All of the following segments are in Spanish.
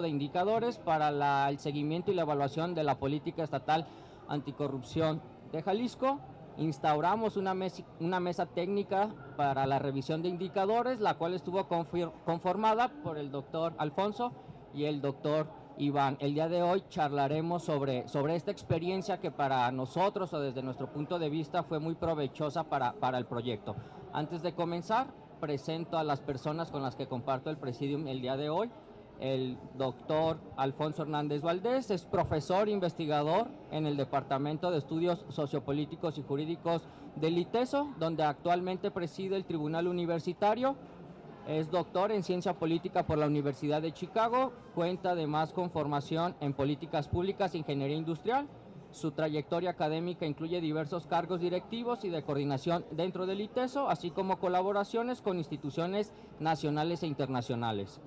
de indicadores para el seguimiento y la evaluación de la política estatal anticorrupción de Jalisco. Instauramos una mesa técnica para la revisión de indicadores, la cual estuvo conformada por el doctor Alfonso y el doctor Iván. El día de hoy charlaremos sobre esta experiencia que para nosotros o desde nuestro punto de vista fue muy provechosa para el proyecto. Antes de comenzar, presento a las personas con las que comparto el presidium el día de hoy. El doctor Alfonso Hernández Valdés es profesor investigador en el Departamento de Estudios Sociopolíticos y Jurídicos del ITESO, donde actualmente preside el Tribunal Universitario. Es doctor en Ciencia Política por la Universidad de Chicago, cuenta además con formación en Políticas Públicas e Ingeniería Industrial. Su trayectoria académica incluye diversos cargos directivos y de coordinación dentro del ITESO, así como colaboraciones con instituciones nacionales e internacionales.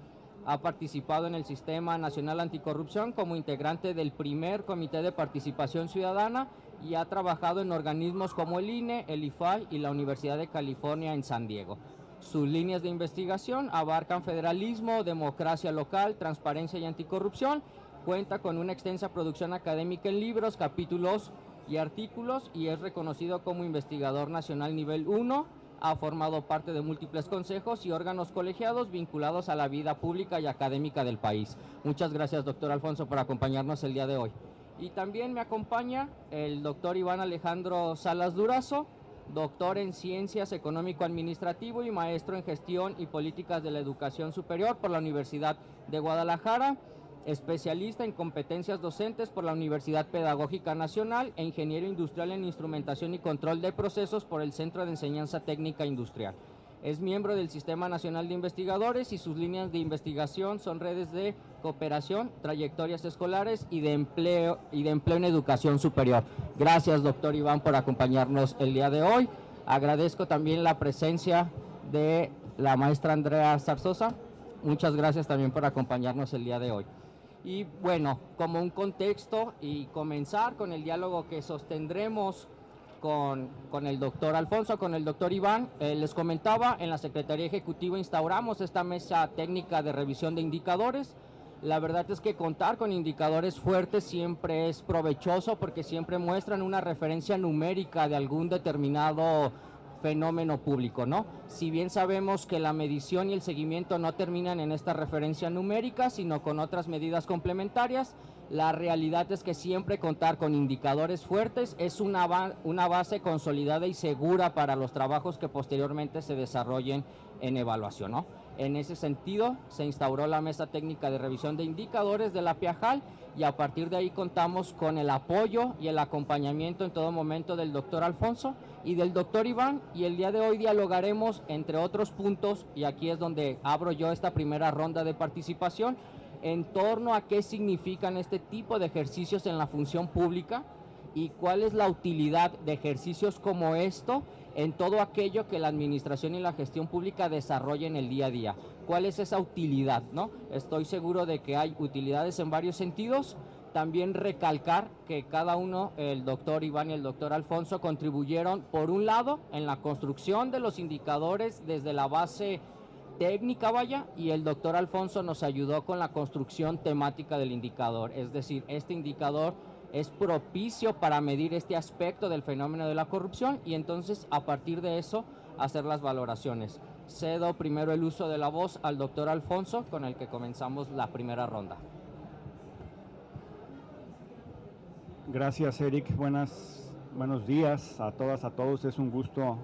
Ha participado en el Sistema Nacional Anticorrupción como integrante del primer Comité de Participación Ciudadana y ha trabajado en organismos como el INE, el IFAI y la Universidad de California en San Diego. Sus líneas de investigación abarcan federalismo, democracia local, transparencia y anticorrupción. Cuenta con una extensa producción académica en libros, capítulos y artículos y es reconocido como investigador nacional nivel 1. Ha formado parte de múltiples consejos y órganos colegiados vinculados a la vida pública y académica del país. Muchas gracias, doctor Alfonso, por acompañarnos el día de hoy. Y también me acompaña el doctor Iván Alejandro Salas Durazo, doctor en Ciencias Económico-Administrativo y maestro en Gestión y Políticas de la Educación Superior por la Universidad de Guadalajara, especialista en competencias docentes por la Universidad Pedagógica Nacional e ingeniero industrial en instrumentación y control de procesos por el Centro de Enseñanza Técnica Industrial. Es miembro del Sistema Nacional de Investigadores y sus líneas de investigación son redes de cooperación, trayectorias escolares y de empleo en educación superior. Gracias, doctor Iván, por acompañarnos el día de hoy. Agradezco también la presencia de la maestra Andrea Zarzosa. Muchas gracias también por acompañarnos el día de hoy. Y bueno, como un contexto y comenzar con el diálogo que sostendremos con el doctor Alfonso, con el doctor Iván, les comentaba, en la Secretaría Ejecutiva instauramos esta mesa técnica de revisión de indicadores. La verdad es que contar con indicadores fuertes siempre es provechoso porque siempre muestran una referencia numérica de algún determinado fenómeno público, ¿no? Si bien sabemos que la medición y el seguimiento no terminan en esta referencia numérica, sino con otras medidas complementarias, la realidad es que siempre contar con indicadores fuertes es una base consolidada y segura para los trabajos que posteriormente se desarrollen en evaluación, ¿no? En ese sentido, se instauró la Mesa Técnica de Revisión de Indicadores de la PIAJAL y a partir de ahí contamos con el apoyo y el acompañamiento en todo momento del doctor Alfonso y del doctor Iván, y el día de hoy dialogaremos entre otros puntos, y aquí es donde abro yo esta primera ronda de participación, en torno a qué significan este tipo de ejercicios en la función pública y cuál es la utilidad de ejercicios como esto en todo aquello que la administración y la gestión pública desarrollen el día a día. ¿Cuál es esa utilidad, no? Estoy seguro de que hay utilidades en varios sentidos. También recalcar que cada uno, el doctor Iván y el doctor Alfonso, contribuyeron, por un lado, en la construcción de los indicadores desde la base técnica, vaya, y el doctor Alfonso nos ayudó con la construcción temática del indicador. Es decir, este indicador es propicio para medir este aspecto del fenómeno de la corrupción y entonces a partir de eso hacer las valoraciones. Cedo primero el uso de la voz al doctor Alfonso, con el que comenzamos la primera ronda. Gracias, Eric. Buenos días a todas, a todos. Es un gusto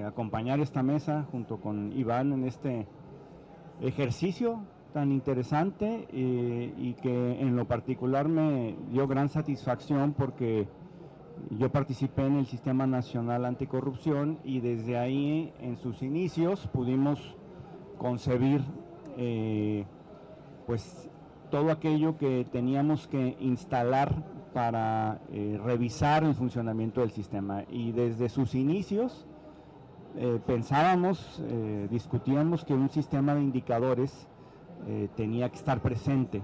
acompañar esta mesa junto con Iván en este ejercicio tan interesante y que en lo particular me dio gran satisfacción porque yo participé en el Sistema Nacional Anticorrupción y desde ahí, en sus inicios, pudimos concebir pues todo aquello que teníamos que instalar para revisar el funcionamiento del sistema. Y desde sus inicios pensábamos, discutíamos que un sistema de indicadores tenía que estar presente.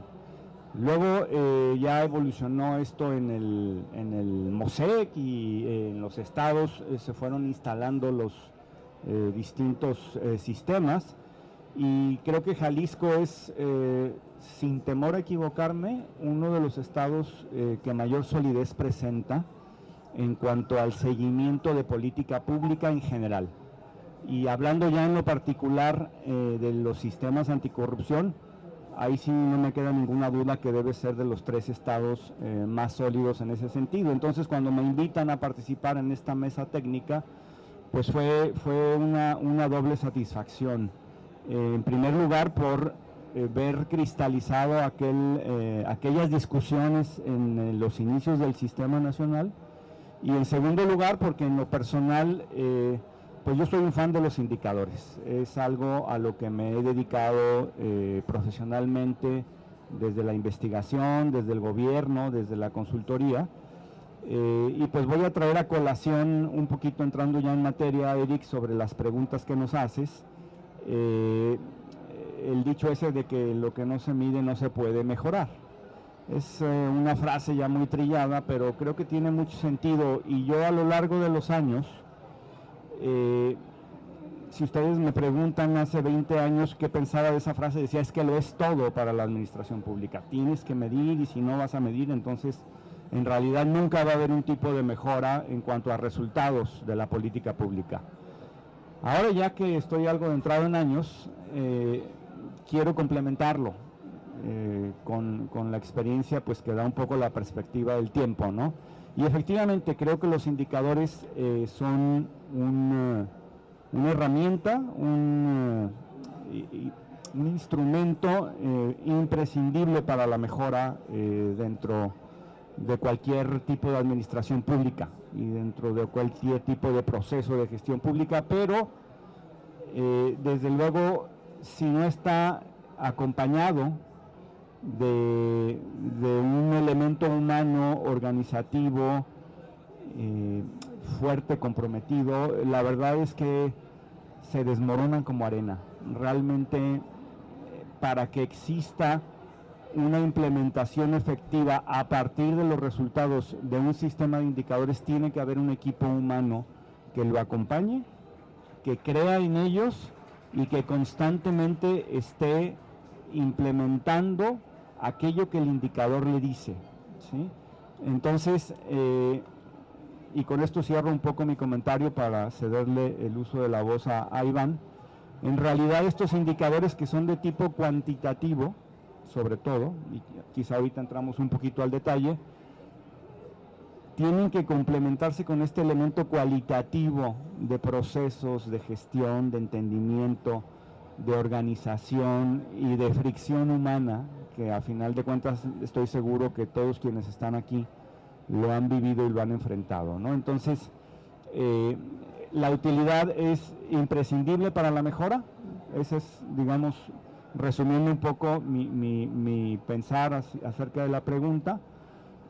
Luego ya evolucionó esto en el MOSEC y en los estados se fueron instalando los distintos sistemas y creo que Jalisco es, sin temor a equivocarme, uno de los estados que mayor solidez presenta en cuanto al seguimiento de política pública en general. Y hablando ya en lo particular de los sistemas anticorrupción, ahí sí no me queda ninguna duda que debe ser de los 3 estados más sólidos en ese sentido. Entonces, cuando me invitan a participar en esta mesa técnica, pues fue una doble satisfacción. En primer lugar, por ver cristalizado aquellas discusiones en los inicios del sistema nacional, y en segundo lugar, porque en lo personal, pues yo soy un fan de los indicadores. Es algo a lo que me he dedicado profesionalmente desde la investigación, desde el gobierno, desde la consultoría. Y pues voy a traer a colación, un poquito entrando ya en materia, Eric, sobre las preguntas que nos haces. El dicho ese de que lo que no se mide no se puede mejorar. Es una frase ya muy trillada, pero creo que tiene mucho sentido, y yo a lo largo de los años, si ustedes me preguntan hace 20 años qué pensaba de esa frase, decía, es que lo es todo para la administración pública, tienes que medir, y si no vas a medir, entonces en realidad nunca va a haber un tipo de mejora en cuanto a resultados de la política pública. Ahora, ya que estoy algo entrado en años, quiero complementarlo con la experiencia, pues que da un poco la perspectiva del tiempo, ¿no? Y efectivamente creo que los indicadores son una herramienta, un instrumento imprescindible para la mejora dentro de cualquier tipo de administración pública y dentro de cualquier tipo de proceso de gestión pública, pero desde luego, si no está acompañado de un elemento humano, organizativo, fuerte, comprometido, la verdad es que se desmoronan como arena. Realmente, para que exista una implementación efectiva a partir de los resultados de un sistema de indicadores, tiene que haber un equipo humano que lo acompañe, que crea en ellos y que constantemente esté implementando aquello que el indicador le dice, ¿sí? Entonces, y con esto cierro un poco mi comentario para cederle el uso de la voz a Iván. En realidad, estos indicadores, que son de tipo cuantitativo, sobre todo, y quizá ahorita entramos un poquito al detalle, tienen que complementarse con este elemento cualitativo de procesos, de gestión, de entendimiento, de organización y de fricción humana, que a final de cuentas estoy seguro que todos quienes están aquí lo han vivido y lo han enfrentado, ¿no? Entonces, la utilidad es imprescindible para la mejora. Ese es, digamos, resumiendo un poco mi pensar acerca de la pregunta,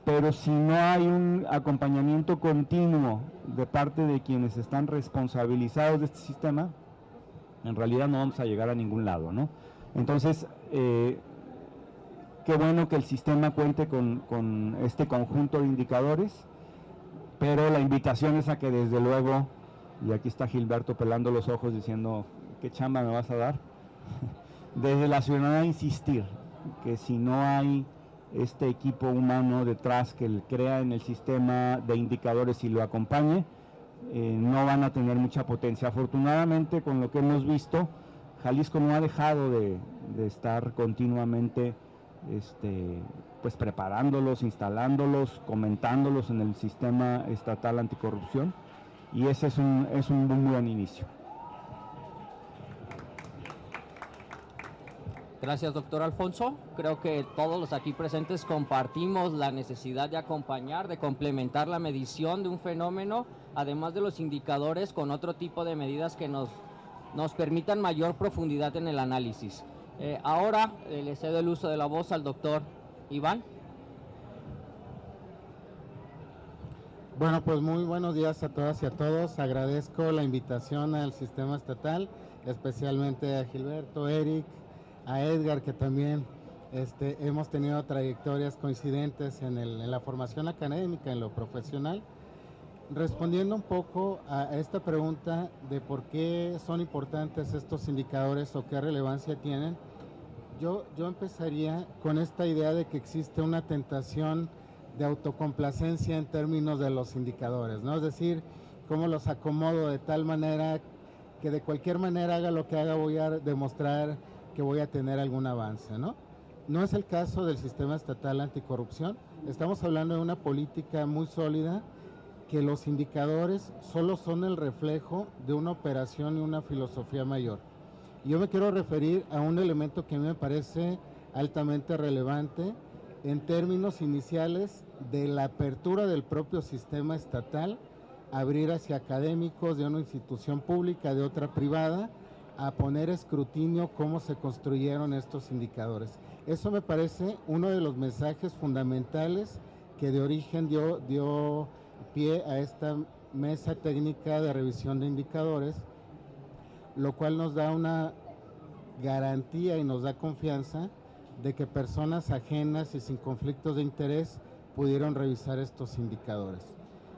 pero si no hay un acompañamiento continuo de parte de quienes están responsabilizados de este sistema, en realidad no vamos a llegar a ningún lado, ¿no? Entonces, qué bueno que el sistema cuente con este conjunto de indicadores, pero la invitación es a que desde luego, y aquí está Gilberto pelando los ojos diciendo, ¿qué chamba me vas a dar? Desde la ciudadanía insistir que si no hay este equipo humano detrás que crea en el sistema de indicadores y lo acompañe, no van a tener mucha potencia. Afortunadamente, con lo que hemos visto, Jalisco no ha dejado de estar continuamente pues preparándolos, instalándolos, comentándolos en el sistema estatal anticorrupción, y ese es un muy buen inicio. Gracias, doctor Alfonso. Creo que todos los aquí presentes compartimos la necesidad de acompañar, de complementar la medición de un fenómeno, además de los indicadores, con otro tipo de medidas que nos permitan mayor profundidad en el análisis. Ahora le cedo el uso de la voz al doctor Iván. Bueno, pues muy buenos días a todas y a todos. Agradezco la invitación al sistema estatal, especialmente a Gilberto, Eric, a Edgar, que también hemos tenido trayectorias coincidentes en la formación académica, en lo profesional. Respondiendo un poco a esta pregunta de por qué son importantes estos indicadores o qué relevancia tienen, yo empezaría con esta idea de que existe una tentación de autocomplacencia en términos de los indicadores, ¿no? Es decir, cómo los acomodo de tal manera que de cualquier manera haga lo que haga voy a demostrar que voy a tener algún avance, ¿no? No es el caso del sistema estatal anticorrupción. Estamos hablando de una política muy sólida, que los indicadores solo son el reflejo de una operación y una filosofía mayor. Yo me quiero referir a un elemento que a mí me parece altamente relevante en términos iniciales de la apertura del propio sistema estatal, abrir hacia académicos de una institución pública, de otra privada, a poner escrutinio cómo se construyeron estos indicadores. Eso me parece uno de los mensajes fundamentales que de origen dio pie a esta mesa técnica de revisión de indicadores, lo cual nos da una garantía y nos da confianza de que personas ajenas y sin conflictos de interés pudieron revisar estos indicadores.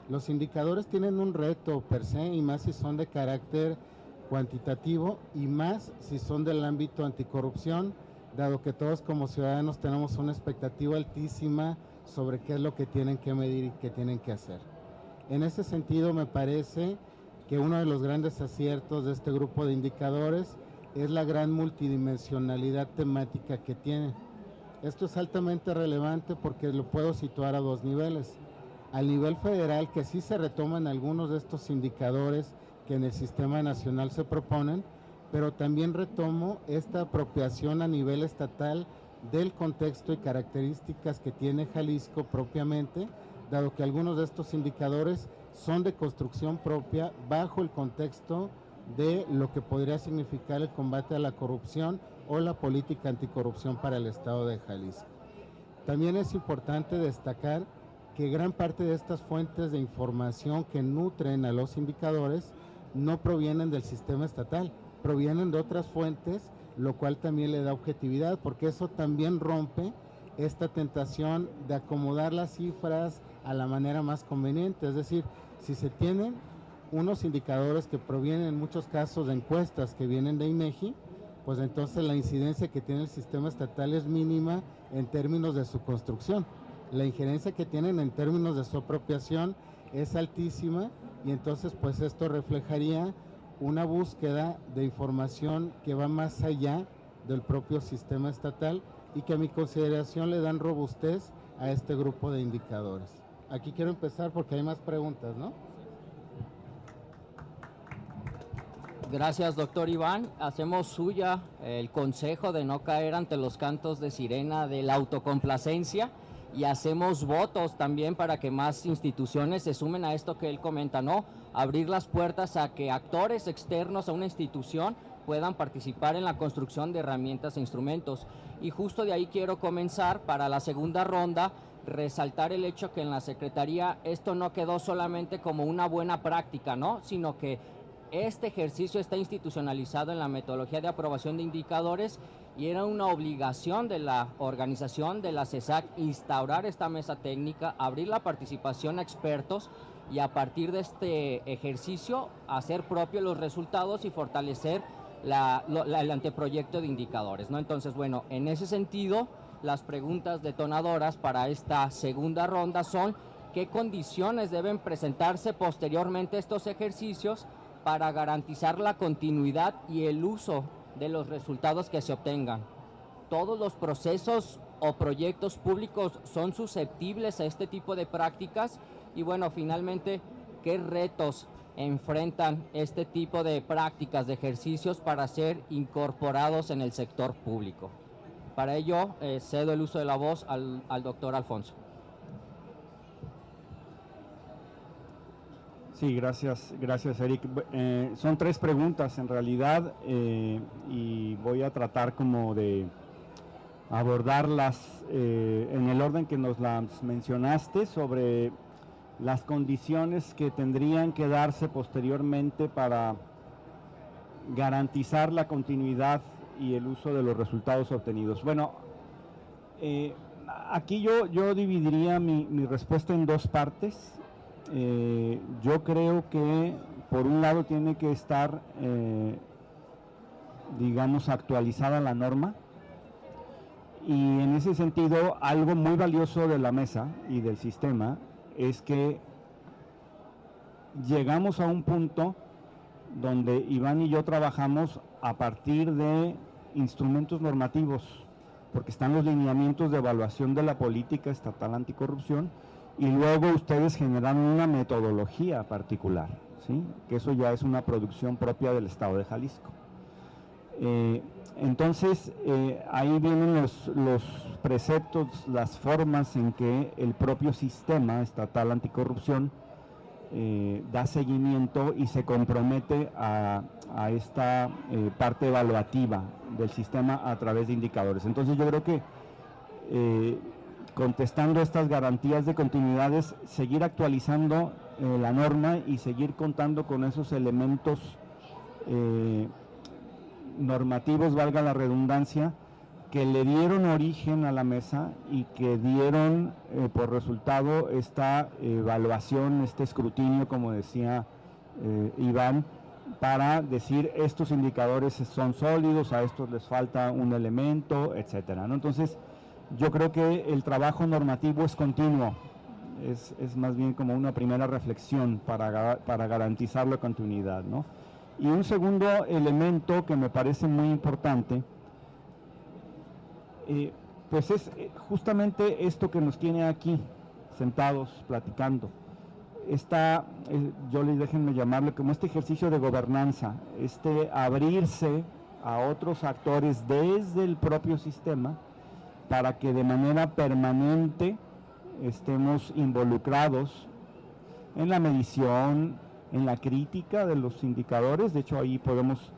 Los indicadores tienen un reto per se, y más si son de carácter cuantitativo y más si son del ámbito anticorrupción, dado que todos como ciudadanos tenemos una expectativa altísima sobre qué es lo que tienen que medir y qué tienen que hacer. En ese sentido, me parece que uno de los grandes aciertos de este grupo de indicadores es la gran multidimensionalidad temática que tiene. Esto es altamente relevante porque lo puedo situar a dos niveles. Al nivel federal, que sí se retoman algunos de estos indicadores que en el sistema nacional se proponen, pero también retomo esta apropiación a nivel estatal del contexto y características que tiene Jalisco propiamente, dado que algunos de estos indicadores son de construcción propia bajo el contexto de lo que podría significar el combate a la corrupción o la política anticorrupción para el estado de Jalisco. También es importante destacar que gran parte de estas fuentes de información que nutren a los indicadores no provienen del sistema estatal, provienen de otras fuentes, lo cual también le da objetividad, porque eso también rompe esta tentación de acomodar las cifras a la manera más conveniente. Es decir, si se tienen unos indicadores que provienen en muchos casos de encuestas que vienen de INEGI, pues entonces la incidencia que tiene el sistema estatal es mínima en términos de su construcción. La injerencia que tienen en términos de su apropiación es altísima, y entonces pues esto reflejaría una búsqueda de información que va más allá del propio sistema estatal y que a mi consideración le dan robustez a este grupo de indicadores. Aquí quiero empezar porque hay más preguntas, ¿no? Gracias, doctor Iván. Hacemos suya el consejo de no caer ante los cantos de sirena de la autocomplacencia, y hacemos votos también para que más instituciones se sumen a esto que él comenta, ¿no? Abrir las puertas a que actores externos a una institución puedan participar en la construcción de herramientas e instrumentos. Y justo de ahí quiero comenzar para la segunda ronda, resaltar el hecho que en la Secretaría esto no quedó solamente como una buena práctica, ¿no? Sino que este ejercicio está institucionalizado en la metodología de aprobación de indicadores, y era una obligación de la organización de la CESAC instaurar esta mesa técnica, abrir la participación a expertos y a partir de este ejercicio hacer propios los resultados y fortalecer el anteproyecto de indicadores, ¿no? Entonces, bueno, en ese sentido, las preguntas detonadoras para esta segunda ronda son: ¿qué condiciones deben presentarse posteriormente a estos ejercicios para garantizar la continuidad y el uso de los resultados que se obtengan? Todos los procesos o proyectos públicos son susceptibles a este tipo de prácticas, y bueno, finalmente, ¿qué retos enfrentan este tipo de prácticas, de ejercicios para ser incorporados en el sector público? Para ello, cedo el uso de la voz al doctor Alfonso. Sí, gracias Eric. Son tres preguntas en realidad, y voy a tratar como de abordarlas en el orden que nos las mencionaste, sobre las condiciones que tendrían que darse posteriormente para garantizar la continuidad y el uso de los resultados obtenidos. Bueno, aquí yo dividiría mi respuesta en dos partes. yo creo que por un lado tiene que estar, digamos, actualizada la norma, y en ese sentido algo muy valioso de la mesa y del sistema es que llegamos a un punto donde Iván y yo trabajamos a partir de instrumentos normativos, porque están los lineamientos de evaluación de la política estatal anticorrupción, y luego ustedes generan una metodología particular, ¿sí? Que eso ya es una producción propia del Estado de Jalisco. Entonces, ahí vienen los preceptos, las formas en que el propio sistema estatal anticorrupción da seguimiento y se compromete a esta parte evaluativa del sistema a través de indicadores. Entonces yo creo que contestando estas garantías de continuidad es seguir actualizando la norma y seguir contando con esos elementos normativos, valga la redundancia, que le dieron origen a la mesa y que dieron por resultado esta evaluación, este escrutinio, como decía Iván, para decir estos indicadores son sólidos, a estos les falta un elemento, etcétera, ¿no? Entonces, yo creo que el trabajo normativo es continuo, es más bien como una primera reflexión para garantizar la continuidad, ¿no? Y un segundo elemento que me parece muy importante, pues es justamente esto que nos tiene aquí, sentados, platicando. Déjenme llamarlo como este ejercicio de gobernanza, abrirse a otros actores desde el propio sistema, para que de manera permanente estemos involucrados en la medición, en la crítica de los indicadores. De hecho, ahí podemos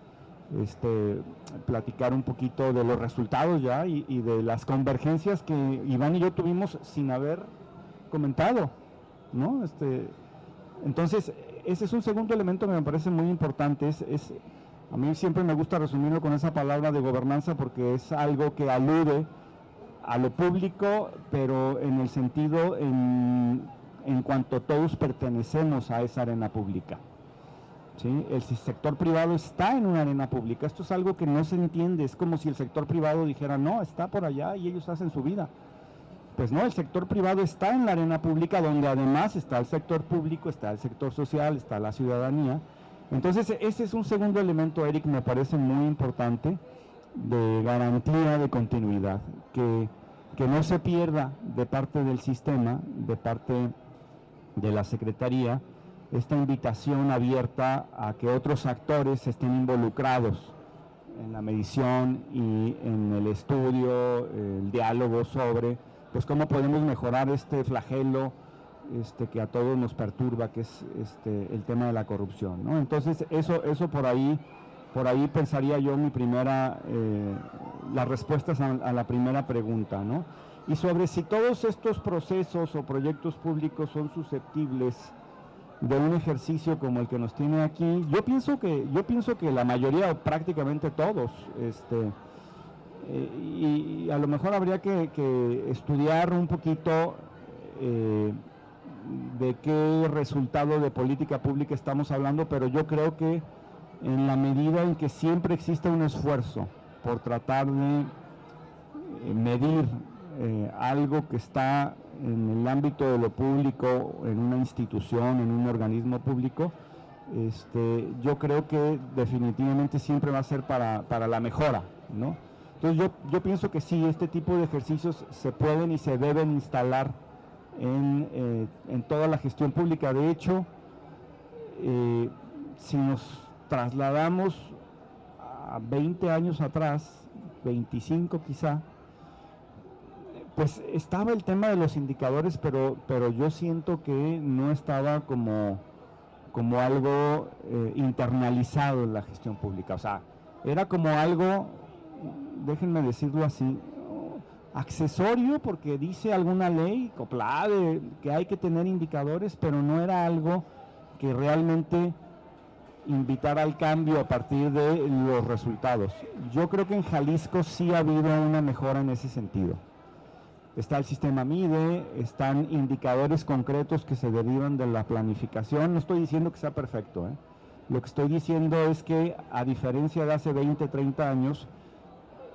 platicar un poquito de los resultados ya y de las convergencias que Iván y yo tuvimos sin haber comentado, ¿no? Entonces, ese es un segundo elemento que me parece muy importante. A mí siempre me gusta resumirlo con esa palabra de gobernanza, porque es algo que alude a lo público, pero en el sentido en cuanto todos pertenecemos a esa arena pública, ¿sí? El sector privado está en una arena pública. Esto es algo que no se entiende. Es como si el sector privado dijera, no, está por allá y ellos hacen su vida. Pues no, el sector privado está en la arena pública, donde además está el sector público, está el sector social, está la ciudadanía. Entonces, ese es un segundo elemento, Eric, me parece muy importante, de garantía de continuidad, que no se pierda de parte del sistema, de parte de la Secretaría, esta invitación abierta a que otros actores estén involucrados en la medición y en el estudio, el diálogo sobre, pues, cómo podemos mejorar este flagelo que a todos nos perturba, que es el tema de la corrupción, ¿no? Entonces, eso por ahí pensaría yo las respuestas a la primera pregunta, ¿no? Y sobre si todos estos procesos o proyectos públicos son susceptibles de un ejercicio como el que nos tiene aquí, yo pienso que la mayoría, o prácticamente todos, y a lo mejor habría que estudiar un poquito de qué resultado de política pública estamos hablando, pero yo creo que en la medida en que siempre existe un esfuerzo por tratar de medir algo que está en el ámbito de lo público, en una institución, en un organismo público, yo creo que definitivamente siempre va a ser para la mejora, ¿no? Entonces yo pienso que sí, este tipo de ejercicios se pueden y se deben instalar en toda la gestión pública. De hecho, si nos trasladamos a 20 años atrás, 25 quizá, pues estaba el tema de los indicadores, pero yo siento que no estaba como algo internalizado en la gestión pública. O sea, era como algo, déjenme decirlo así, accesorio, porque dice alguna ley, COPLADE, que hay que tener indicadores, pero no era algo que realmente invitara al cambio a partir de los resultados. Yo creo que en Jalisco sí ha habido una mejora en ese sentido. Está el sistema MIDE, están indicadores concretos que se derivan de la planificación. No estoy diciendo que sea perfecto, ¿eh? Lo que estoy diciendo es que, a diferencia de hace 20, 30 años,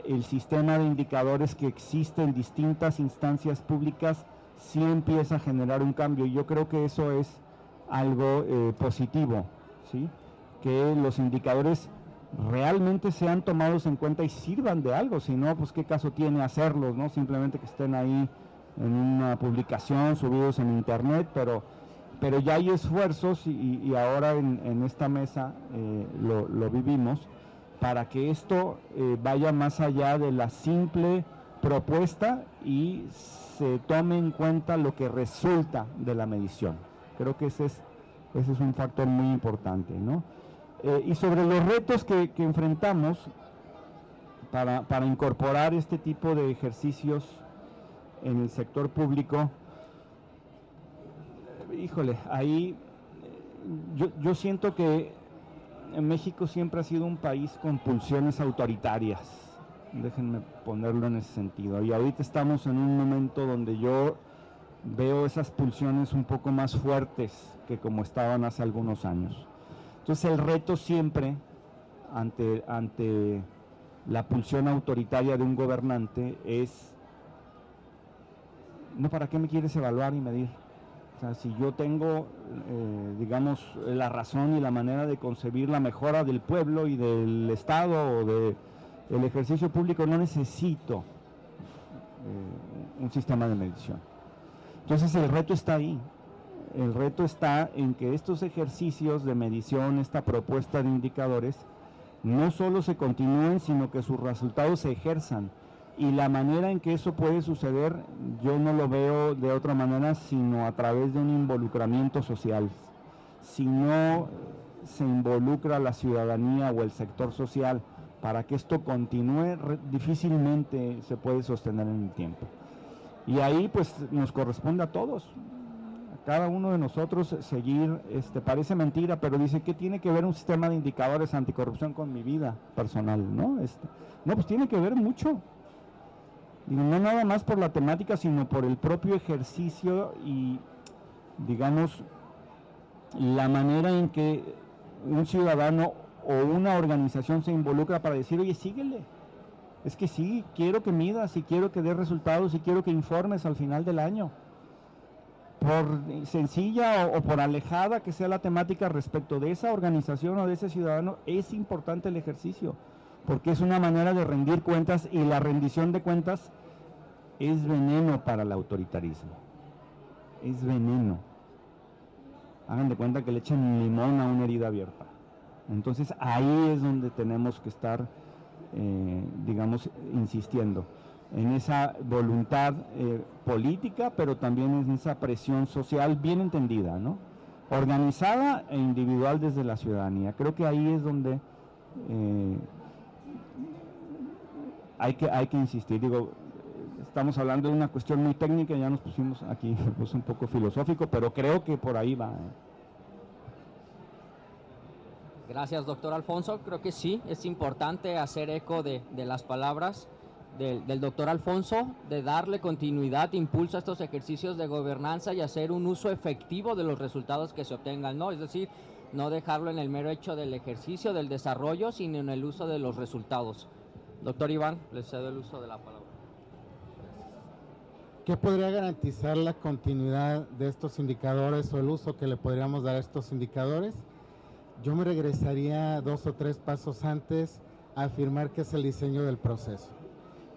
el sistema de indicadores que existe en distintas instancias públicas sí empieza a generar un cambio, y yo creo que eso es algo positivo, ¿sí? Que los indicadores realmente sean tomados en cuenta y sirvan de algo. Si no, pues qué caso tiene hacerlos, ¿no? Simplemente que estén ahí en una publicación, subidos en internet, pero ya hay esfuerzos, y ahora en esta mesa lo vivimos, para que esto vaya más allá de la simple propuesta y se tome en cuenta lo que resulta de la medición. Creo que ese es un factor muy importante, ¿no? Y sobre los retos que enfrentamos para incorporar este tipo de ejercicios en el sector público, híjole, ahí yo siento que en México siempre ha sido un país con pulsiones autoritarias, déjenme ponerlo en ese sentido, y ahorita estamos en un momento donde yo veo esas pulsiones un poco más fuertes que como estaban hace algunos años. Entonces el reto siempre ante la pulsión autoritaria de un gobernante es, no, ¿para qué me quieres evaluar y medir? O sea, si yo tengo, digamos, la razón y la manera de concebir la mejora del pueblo y del Estado o del ejercicio público, no necesito un sistema de medición. Entonces el reto está ahí. El reto está en que estos ejercicios de medición, esta propuesta de indicadores, no solo se continúen, sino que sus resultados se ejerzan. Y la manera en que eso puede suceder, yo no lo veo de otra manera, sino a través de un involucramiento social. Si no se involucra la ciudadanía o el sector social para que esto continúe, difícilmente se puede sostener en el tiempo. Y ahí pues nos corresponde a todos, a cada uno de nosotros, seguir, parece mentira, pero dice, ¿qué tiene que ver un sistema de indicadores anticorrupción con mi vida personal? No, no, pues tiene que ver mucho. Digo, no nada más por la temática, sino por el propio ejercicio y, digamos, la manera en que un ciudadano o una organización se involucra para decir, oye, síguele. Es que sí, quiero que midas, y quiero que des resultados, y quiero que informes al final del año. Por sencilla o por alejada que sea la temática respecto de esa organización o de ese ciudadano, es importante el ejercicio, porque es una manera de rendir cuentas, y la rendición de cuentas es veneno para el autoritarismo. Es veneno. Hagan de cuenta que le echen limón a una herida abierta. Entonces ahí es donde tenemos que estar, digamos, insistiendo en esa voluntad política, pero también en esa presión social bien entendida, ¿no? Organizada e individual desde la ciudadanía. Creo que ahí es donde hay que insistir. Digo, estamos hablando de una cuestión muy técnica, ya nos pusimos aquí pues, un poco filosófico, pero creo que por ahí va. Gracias, doctor Alfonso. Creo que sí, es importante hacer eco de las palabras del doctor Alfonso, de darle continuidad, impulso a estos ejercicios de gobernanza y hacer un uso efectivo de los resultados que se obtengan, ¿no? Es decir, no dejarlo en el mero hecho del ejercicio, del desarrollo, sino en el uso de los resultados. Doctor Iván, le cedo el uso de la palabra. ¿Qué podría garantizar la continuidad de estos indicadores o el uso que le podríamos dar a estos indicadores? Yo me regresaría 2 o 3 pasos antes a afirmar que es el diseño del proceso.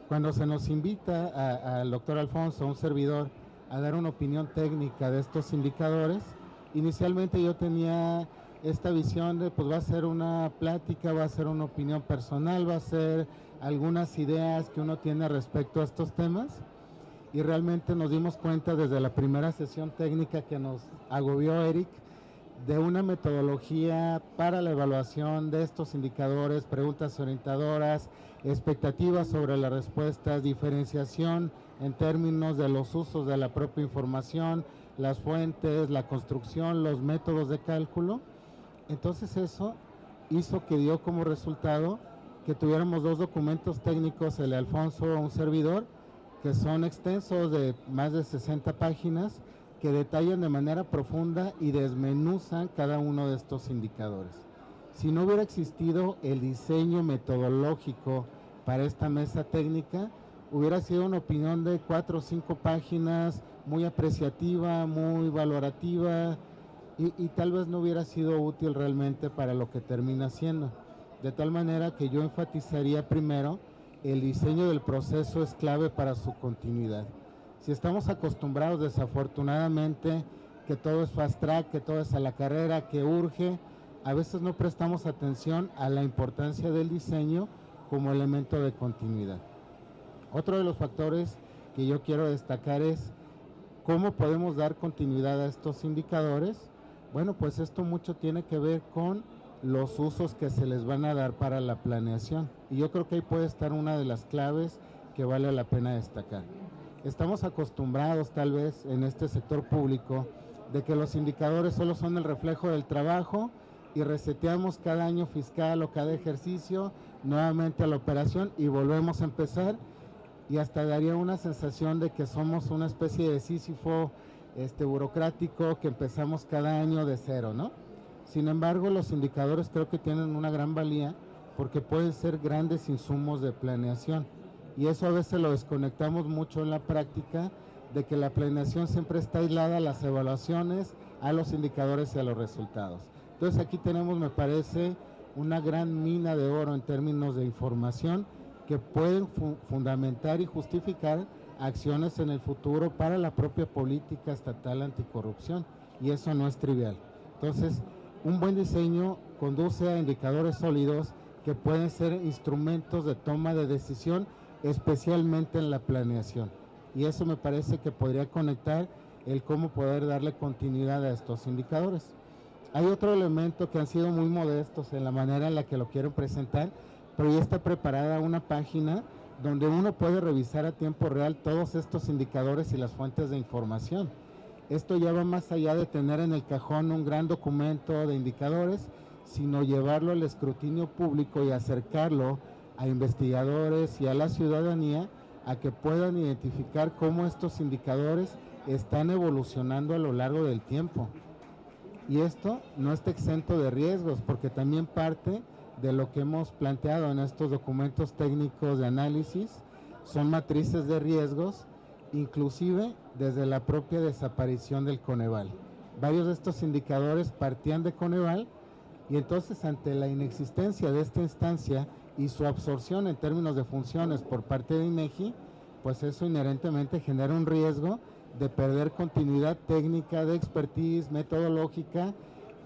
Cuando se nos invita al doctor Alfonso, a un servidor, a dar una opinión técnica de estos indicadores, inicialmente yo tenía esta visión de pues va a ser una plática, va a ser una opinión personal, va a ser algunas ideas que uno tiene respecto a estos temas, y realmente nos dimos cuenta desde la primera sesión técnica que nos agobió Eric, de una metodología para la evaluación de estos indicadores, preguntas orientadoras, expectativas sobre las respuestas, diferenciación en términos de los usos de la propia información, las fuentes, la construcción, los métodos de cálculo. Entonces eso hizo que dio como resultado que tuviéramos 2 documentos técnicos, el de Alfonso, un servidor, que son extensos de más de 60 páginas que detallan de manera profunda y desmenuzan cada uno de estos indicadores. Si no hubiera existido el diseño metodológico para esta mesa técnica, hubiera sido una opinión de 4 o 5 páginas, muy apreciativa, muy valorativa, y tal vez no hubiera sido útil realmente para lo que termina siendo. De tal manera que yo enfatizaría primero, el diseño del proceso es clave para su continuidad. Si estamos acostumbrados desafortunadamente que todo es fast track, que todo es a la carrera, que urge, a veces no prestamos atención a la importancia del diseño como elemento de continuidad. Otro de los factores que yo quiero destacar es cómo podemos dar continuidad a estos indicadores. Bueno, pues esto mucho tiene que ver con los usos que se les van a dar para la planeación. Y yo creo que ahí puede estar una de las claves que vale la pena destacar. Estamos acostumbrados tal vez en este sector público de que los indicadores solo son el reflejo del trabajo y reseteamos cada año fiscal o cada ejercicio nuevamente a la operación y volvemos a empezar, y hasta daría una sensación de que somos una especie de Sísifo burocrático que empezamos cada año de cero, ¿no? Sin embargo, los indicadores creo que tienen una gran valía porque pueden ser grandes insumos de planeación, y eso a veces lo desconectamos mucho en la práctica, de que la planeación siempre está aislada a las evaluaciones, a los indicadores y a los resultados. Entonces aquí tenemos, me parece, una gran mina de oro en términos de información que pueden fundamentar y justificar acciones en el futuro para la propia política estatal anticorrupción, y eso no es trivial. Entonces, un buen diseño conduce a indicadores sólidos que pueden ser instrumentos de toma de decisión, especialmente en la planeación, y eso me parece que podría conectar el cómo poder darle continuidad a estos indicadores. Hay otro elemento que han sido muy modestos en la manera en la que lo quiero presentar, pero ya está preparada una página donde uno puede revisar a tiempo real todos estos indicadores y las fuentes de información. Esto ya va más allá de tener en el cajón un gran documento de indicadores, sino llevarlo al escrutinio público y acercarlo a investigadores y a la ciudadanía a que puedan identificar cómo estos indicadores están evolucionando a lo largo del tiempo. Y esto no está exento de riesgos, porque también parte de lo que hemos planteado en estos documentos técnicos de análisis son matrices de riesgos, inclusive desde la propia desaparición del Coneval. Varios de estos indicadores partían de Coneval, y entonces ante la inexistencia de esta instancia y su absorción en términos de funciones por parte de INEGI, pues eso inherentemente genera un riesgo de perder continuidad técnica, de expertise, metodológica,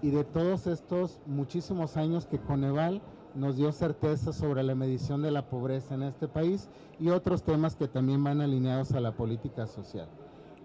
y de todos estos muchísimos años que Coneval nos dio certeza sobre la medición de la pobreza en este país y otros temas que también van alineados a la política social.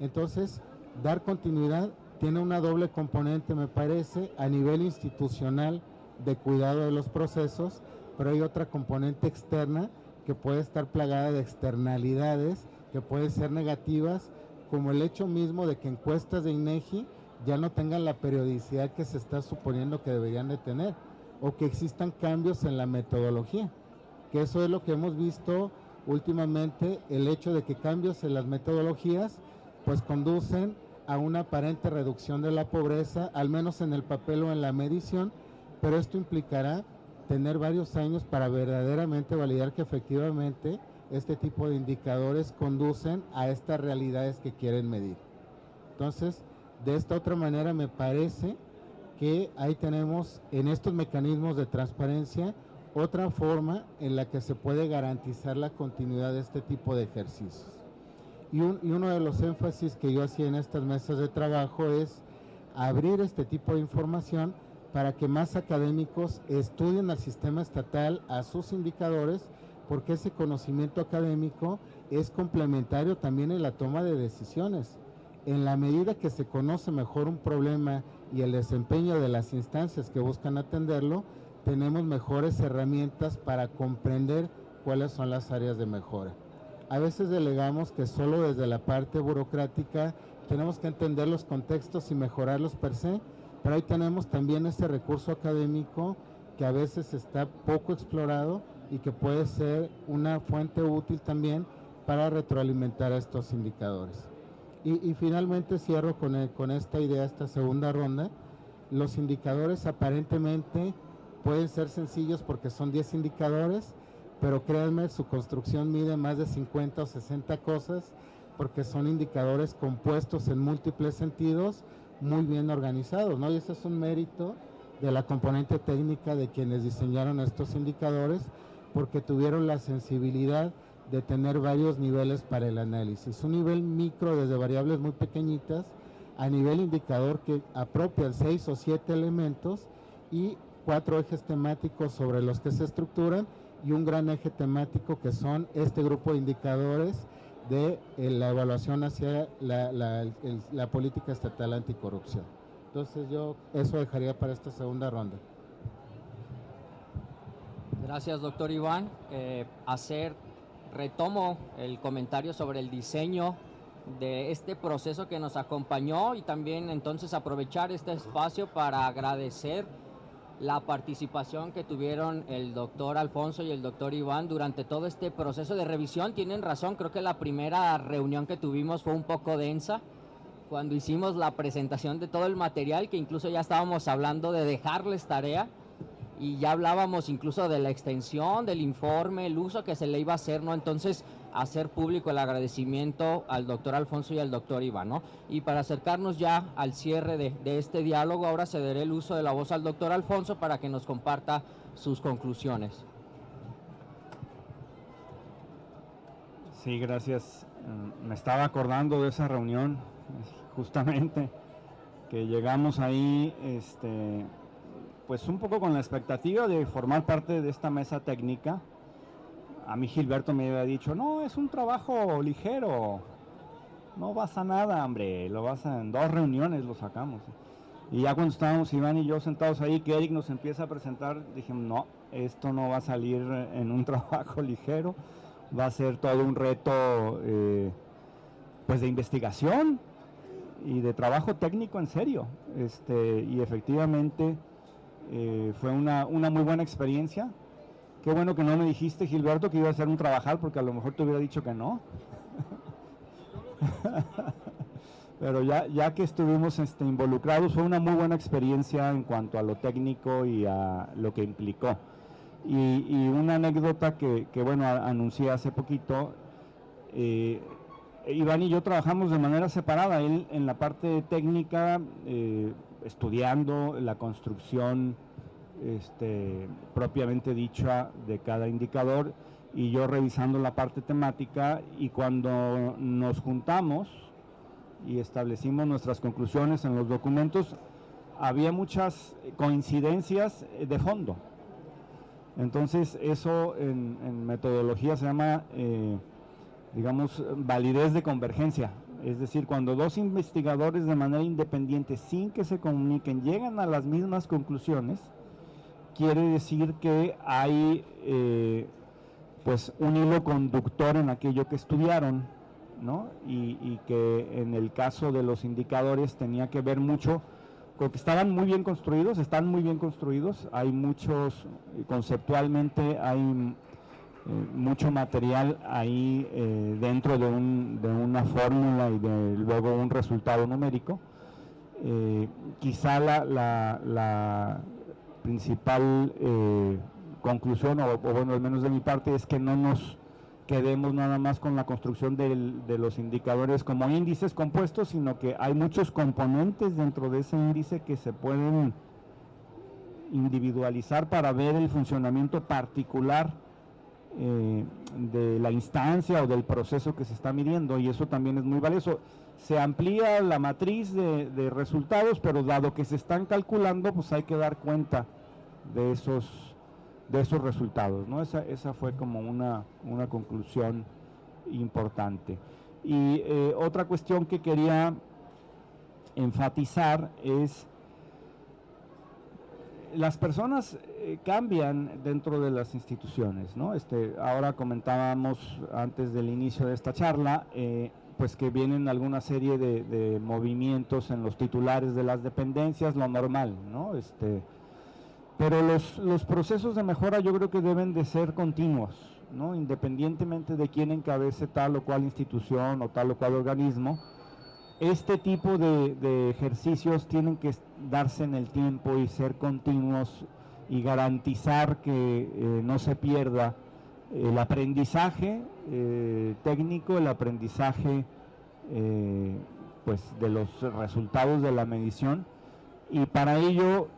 Entonces, dar continuidad tiene una doble componente, me parece, a nivel institucional de cuidado de los procesos, pero hay otra componente externa que puede estar plagada de externalidades que pueden ser negativas, como el hecho mismo de que encuestas de INEGI ya no tengan la periodicidad que se está suponiendo que deberían de tener, o que existan cambios en la metodología, que eso es lo que hemos visto últimamente, el hecho de que cambios en las metodologías pues conducen a una aparente reducción de la pobreza, al menos en el papel o en la medición, pero esto implicará tener varios años para verdaderamente validar que efectivamente este tipo de indicadores conducen a estas realidades que quieren medir. Entonces, de esta otra manera me parece que ahí tenemos en estos mecanismos de transparencia otra forma en la que se puede garantizar la continuidad de este tipo de ejercicios. Y uno de los énfasis que yo hacía en estas mesas de trabajo es abrir este tipo de información para que más académicos estudien al sistema estatal, a sus indicadores, porque ese conocimiento académico es complementario también en la toma de decisiones. En la medida que se conoce mejor un problema y el desempeño de las instancias que buscan atenderlo, tenemos mejores herramientas para comprender cuáles son las áreas de mejora. A veces delegamos que solo desde la parte burocrática tenemos que entender los contextos y mejorarlos per se, pero ahí tenemos también ese recurso académico que a veces está poco explorado y que puede ser una fuente útil también para retroalimentar a estos indicadores. Y finalmente cierro con esta idea, esta segunda ronda. Los indicadores aparentemente pueden ser sencillos porque son 10 indicadores, pero créanme, su construcción mide más de 50 o 60 cosas, porque son indicadores compuestos en múltiples sentidos, muy bien organizados, ¿no? Y ese es un mérito de la componente técnica de quienes diseñaron estos indicadores, porque tuvieron la sensibilidad de tener varios niveles para el análisis. Un nivel micro desde variables muy pequeñitas, a nivel indicador que apropian 6 o 7 elementos y 4 ejes temáticos sobre los que se estructuran, y un gran eje temático que son este grupo de indicadores de la evaluación hacia la política estatal anticorrupción. Entonces yo eso dejaría para esta segunda ronda. Gracias, doctor Iván. Retomo el comentario sobre el diseño de este proceso que nos acompañó, y también entonces aprovechar este espacio para agradecer la participación que tuvieron el doctor Alfonso y el doctor Iván durante todo este proceso de revisión. Tienen razón, creo que la primera reunión que tuvimos fue un poco densa, cuando hicimos la presentación de todo el material, que incluso ya estábamos hablando de dejarles tarea, y ya hablábamos incluso de la extensión del informe, el uso que se le iba a hacer, ¿no? Entonces, hacer público el agradecimiento al doctor Alfonso y al doctor Iván, ¿no? Y para acercarnos ya al cierre de este diálogo, ahora cederé el uso de la voz al doctor Alfonso para que nos comparta sus conclusiones. Sí, gracias. Me estaba acordando de esa reunión, justamente, que llegamos ahí, pues un poco con la expectativa de formar parte de esta mesa técnica. A mí Gilberto me había dicho, no, es un trabajo ligero, no pasa nada, hombre, en 2 reuniones lo sacamos. Y ya cuando estábamos Iván y yo sentados ahí, que Eric nos empieza a presentar, dijimos, no, esto no va a salir en un trabajo ligero, va a ser todo un reto pues de investigación y de trabajo técnico en serio. Y efectivamente fue una muy buena experiencia. Qué bueno que no me dijiste, Gilberto, que iba a ser un trabajar, porque a lo mejor te hubiera dicho que no. Pero ya que estuvimos involucrados, fue una muy buena experiencia en cuanto a lo técnico y a lo que implicó. Y una anécdota que bueno, anuncié hace poquito, Iván y yo trabajamos de manera separada, él en la parte técnica, estudiando la construcción propiamente dicha de cada indicador, y yo revisando la parte temática, y cuando nos juntamos y establecimos nuestras conclusiones en los documentos, había muchas coincidencias de fondo. Entonces eso en metodología se llama, digamos, validez de convergencia. Es decir, cuando 2 investigadores de manera independiente, sin que se comuniquen, llegan a las mismas conclusiones, quiere decir que hay pues un hilo conductor en aquello que estudiaron, ¿no? Y que en el caso de los indicadores tenía que ver mucho con que estaban muy bien construidos, están muy bien construidos, hay muchos, conceptualmente hay mucho material ahí dentro de una fórmula y de luego un resultado numérico. Quizá la principal conclusión, o bueno, al menos de mi parte, es que no nos quedemos nada más con la construcción de los indicadores como índices compuestos, sino que hay muchos componentes dentro de ese índice que se pueden individualizar para ver el funcionamiento particular de la instancia o del proceso que se está midiendo, y eso también es muy valioso. Se amplía la matriz de resultados, pero dado que se están calculando, pues hay que dar cuenta de esos resultados, ¿no? Esa fue como una conclusión importante. Y otra cuestión que quería enfatizar es: las personas cambian dentro de las instituciones, ¿no? Ahora comentábamos antes del inicio de esta charla, pues que vienen alguna serie de movimientos en los titulares de las dependencias, lo normal, ¿no? Pero los procesos de mejora yo creo que deben de ser continuos, ¿no? Independientemente de quién encabece tal o cual institución o tal o cual organismo, este tipo de ejercicios tienen que darse en el tiempo y ser continuos y garantizar que no se pierda el aprendizaje técnico, el aprendizaje pues de los resultados de la medición, y para ello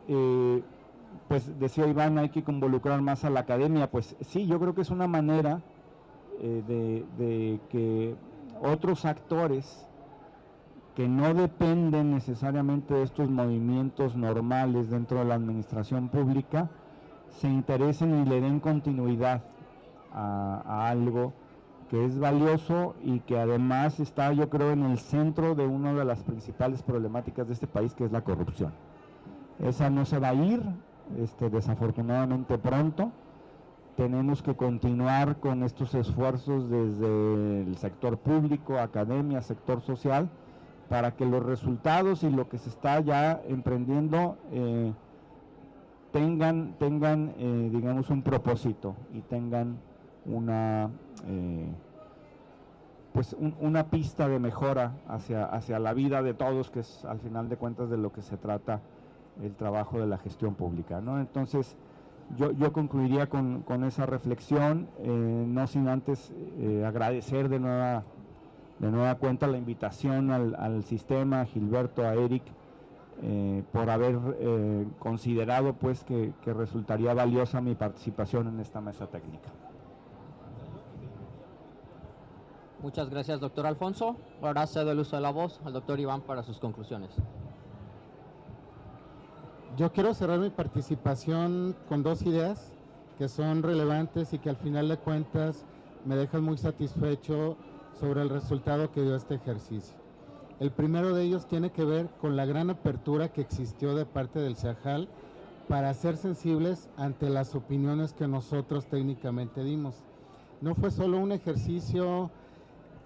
pues decía Iván, hay que involucrar más a la academia. Pues sí, yo creo que es una manera de que otros actores que no dependen necesariamente de estos movimientos normales dentro de la administración pública se interesen y le den continuidad a algo que es valioso y que además está, yo creo, en el centro de una de las principales problemáticas de este país, que es la corrupción. Esa no se va a ir desafortunadamente pronto. Tenemos que continuar con estos esfuerzos desde el sector público, academia, sector social, para que los resultados y lo que se está ya emprendiendo tengan digamos, un propósito y tengan una pues una pista de mejora hacia la vida de todos, que es al final de cuentas de lo que se trata el trabajo de la gestión pública, ¿no? Entonces yo concluiría con esa reflexión, no sin antes agradecer de nueva cuenta la invitación al sistema, a Gilberto, a Eric, por haber considerado pues que resultaría valiosa mi participación en esta mesa técnica. Muchas gracias, doctor Alfonso. Ahora cedo el uso de la voz al doctor Iván para sus conclusiones. Yo quiero cerrar mi participación con dos ideas que son relevantes y que al final de cuentas me dejan muy satisfecho sobre el resultado que dio este ejercicio. El primero de ellos tiene que ver con la gran apertura que existió de parte del CEAJAL para ser sensibles ante las opiniones que nosotros técnicamente dimos. No fue solo un ejercicio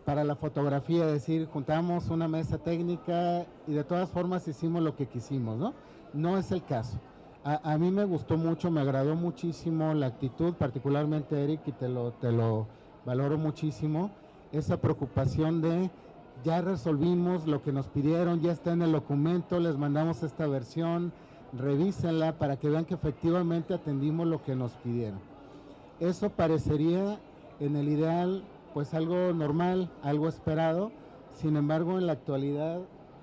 para la fotografía, es decir, juntamos una mesa técnica y de todas formas hicimos lo que quisimos, ¿no? No es el caso. A mí me gustó mucho, me agradó muchísimo la actitud, particularmente Eric, y te lo valoro muchísimo, esa preocupación de ya resolvimos lo que nos pidieron, ya está en el documento, les mandamos esta versión, revísenla para que vean que efectivamente atendimos lo que nos pidieron. Eso parecería en el ideal pues algo normal, algo esperado. Sin embargo, en la actualidad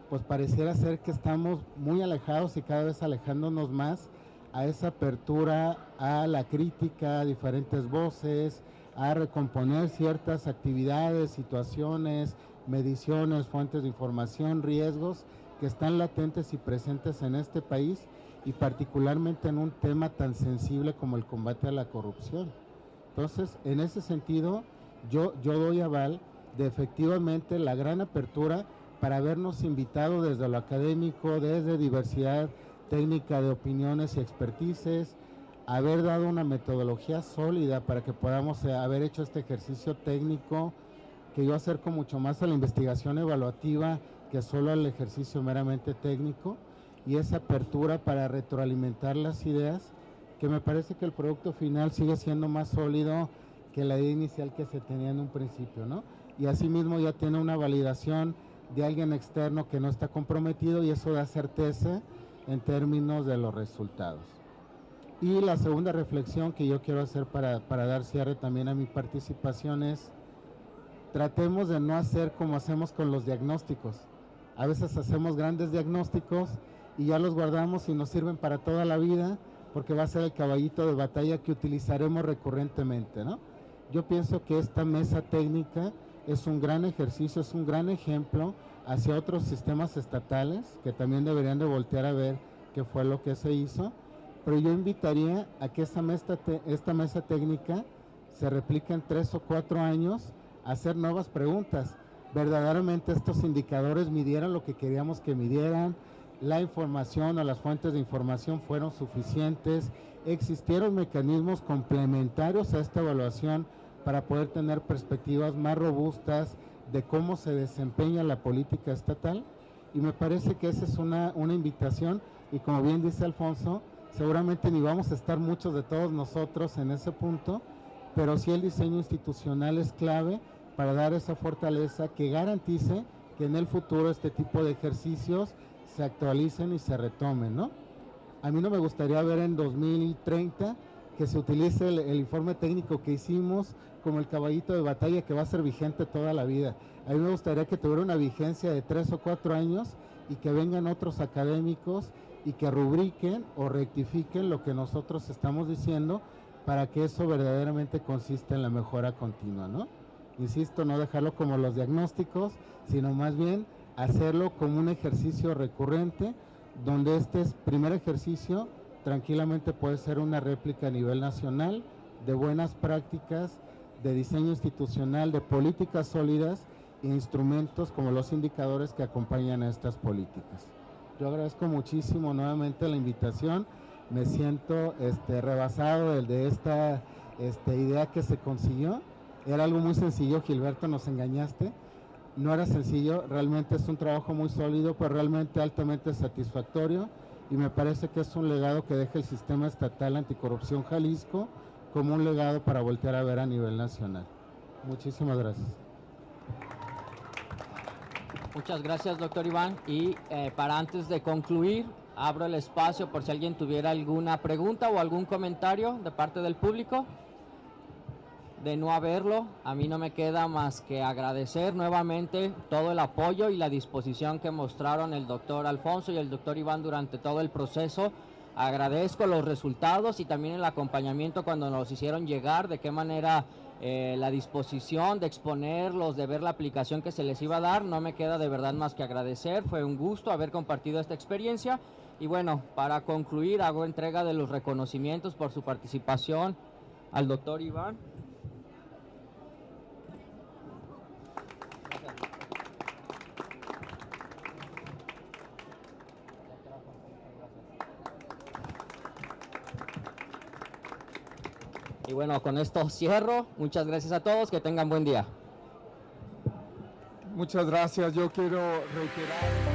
pues pareciera ser que estamos muy alejados y cada vez alejándonos más a esa apertura a la crítica, a diferentes voces, a recomponer ciertas actividades, situaciones, mediciones, fuentes de información, riesgos que están latentes y presentes en este país, y particularmente en un tema tan sensible como el combate a la corrupción. Entonces, en ese sentido, yo doy aval de efectivamente la gran apertura para habernos invitado desde lo académico, desde diversidad técnica de opiniones y expertices, haber dado una metodología sólida para que podamos haber hecho este ejercicio técnico, que yo acerco mucho más a la investigación evaluativa que solo al ejercicio meramente técnico, y esa apertura para retroalimentar las ideas, que me parece que el producto final sigue siendo más sólido que la idea inicial que se tenía en un principio, ¿no? Y asimismo ya tiene una validación de alguien externo que no está comprometido, y eso da certeza en términos de los resultados. Y la segunda reflexión que yo quiero hacer para dar cierre también a mi participación es: tratemos de no hacer como hacemos con los diagnósticos. A veces hacemos grandes diagnósticos y ya los guardamos y nos sirven para toda la vida, porque va a ser el caballito de batalla que utilizaremos recurrentemente, ¿no? Yo pienso que esta mesa técnica es un gran ejercicio, es un gran ejemplo hacia otros sistemas estatales que también deberían de voltear a ver qué fue lo que se hizo, pero yo invitaría a que esta mesa técnica se replique en 3 o 4 años, a hacer nuevas preguntas. ¿Verdaderamente estos indicadores midieron lo que queríamos que midieran? ¿La información o las fuentes de información fueron suficientes? ¿Existieron mecanismos complementarios a esta evaluación para poder tener perspectivas más robustas de cómo se desempeña la política estatal? Y me parece que esa es una invitación, y como bien dice Alfonso, seguramente ni vamos a estar muchos de todos nosotros en ese punto, pero sí el diseño institucional es clave para dar esa fortaleza que garantice que en el futuro este tipo de ejercicios se actualicen y se retomen, ¿no? A mí no me gustaría ver en 2030 que se utilice el informe técnico que hicimos como el caballito de batalla que va a ser vigente toda la vida. A mí me gustaría que tuviera una vigencia de 3 o 4 años y que vengan otros académicos y que rubriquen o rectifiquen lo que nosotros estamos diciendo para que eso verdaderamente consista en la mejora continua, ¿no? Insisto, no dejarlo como los diagnósticos, sino más bien hacerlo como un ejercicio recurrente, donde este primer ejercicio tranquilamente puede ser una réplica a nivel nacional de buenas prácticas, de diseño institucional, de políticas sólidas e instrumentos como los indicadores que acompañan a estas políticas. Yo agradezco muchísimo nuevamente la invitación, me siento rebasado de esta idea que se consiguió. Era algo muy sencillo, Gilberto, nos engañaste, no era sencillo, realmente es un trabajo muy sólido, pero realmente altamente satisfactorio, y me parece que es un legado que deja el Sistema Estatal Anticorrupción Jalisco como un legado para voltear a ver a nivel nacional. Muchísimas gracias. Muchas gracias, doctor Iván. Y para antes de concluir, abro el espacio por si alguien tuviera alguna pregunta o algún comentario de parte del público. De no haberlo, a mí no me queda más que agradecer nuevamente todo el apoyo y la disposición que mostraron el doctor Alfonso y el doctor Iván durante todo el proceso. Agradezco los resultados y también el acompañamiento cuando nos hicieron llegar, de qué manera la disposición de exponerlos, de ver la aplicación que se les iba a dar. No me queda de verdad más que agradecer, fue un gusto haber compartido esta experiencia. Y bueno, para concluir, hago entrega de los reconocimientos por su participación al doctor Iván. Y bueno, con esto cierro. Muchas gracias a todos, que tengan buen día. Muchas gracias. Yo quiero reiterar...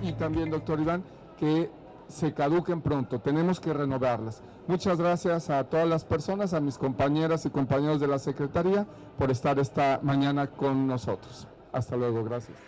Y también, doctor Iván, que se caduquen pronto, tenemos que renovarlas. Muchas gracias a todas las personas, a mis compañeras y compañeros de la Secretaría por estar esta mañana con nosotros. Hasta luego, gracias.